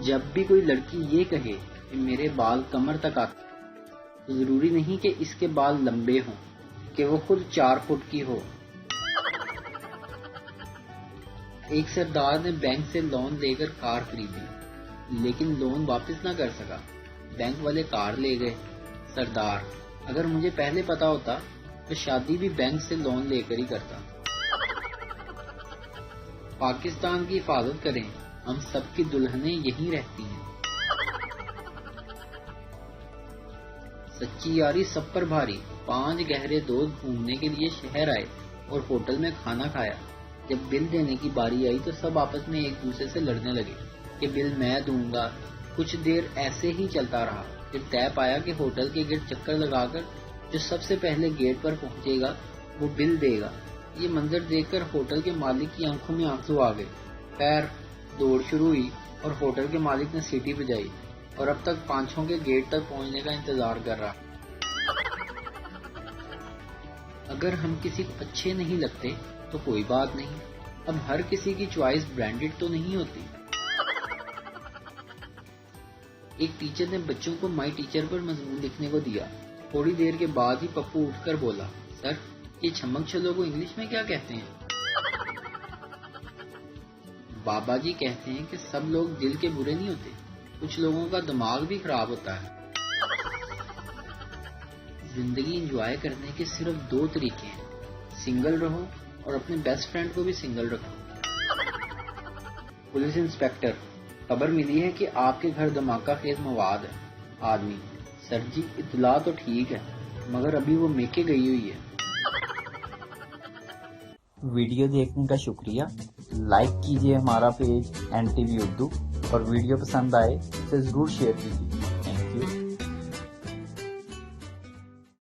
جب بھی کوئی لڑکی یہ کہے کہ میرے بال کمر تک آتے تو ضروری نہیں کہ اس کے بال لمبے ہوں، کہ وہ خود 4 فٹ کی ہو۔ ایک سردار نے بینک سے لون لے کر کار خریدی، لیکن لون واپس نہ کر سکا۔ بینک والے کار لے گئے۔ سردار: اگر مجھے پہلے پتا ہوتا تو شادی بھی بینک سے لون لے کر ہی کرتا۔ پاکستان کی حفاظت کریں، ہم سب کی دلہنیں یہیں رہتی ہیں۔ سچی یاری سب پر بھاری۔ 5 گہرے دوست گھومنے کے لیے شہر آئے اور ہوٹل میں کھانا کھایا۔ جب بل دینے کی باری آئی تو سب آپس میں ایک دوسرے سے لڑنے لگے کہ بل میں دوں گا۔ کچھ دیر ایسے ہی چلتا رہا، پھر طے پایا کہ ہوٹل کے گرد چکر لگا کر جو سب سے پہلے گیٹ پر پہنچے گا وہ بل دے گا۔ یہ منظر دیکھ کر ہوٹل کے مالک کی آنکھوں میں آنسو آ گئے۔ خیر، دوڑ شروع ہوئی اور ہوٹل کے مالک نے سیٹی بجائی اور اب تک پانچوں کے گیٹ تک پہنچنے کا انتظار کر رہا۔ اگر ہم کسی کو اچھے نہیں لگتے تو کوئی بات نہیں، اب ہر کسی کی چوائس برانڈڈ تو نہیں ہوتی۔ ایک ٹیچر نے بچوں کو مائی ٹیچر پر مضمون لکھنے کو دیا۔ تھوڑی دیر کے بعد ہی پپو اٹھ کر بولا، سر، یہ چھمک چھلو کو انگلش میں کیا کہتے ہیں؟ بابا جی کہتے ہیں کہ سب لوگ دل کے برے نہیں ہوتے، کچھ لوگوں کا دماغ بھی خراب ہوتا ہے۔ زندگی انجوائے کرنے کے صرف 2 طریقے ہیں، سنگل رہو اور اپنے بیسٹ فرینڈ کو بھی سنگل رکھو۔ پولیس انسپکٹر: خبر ملی ہے کہ آپ کے گھر دھماکہ خیز مواد ہے۔ آدمی: سر جی، اطلاع تو ٹھیک ہے مگر ابھی وہ میکے گئی ہوئی ہے۔ ویڈیو دیکھنے کا شکریہ۔ لائک کیجیے ہمارا پیج NTV اردو، اور ویڈیو پسند آئے تو ضرور شیئر کیجیے۔ Thank you.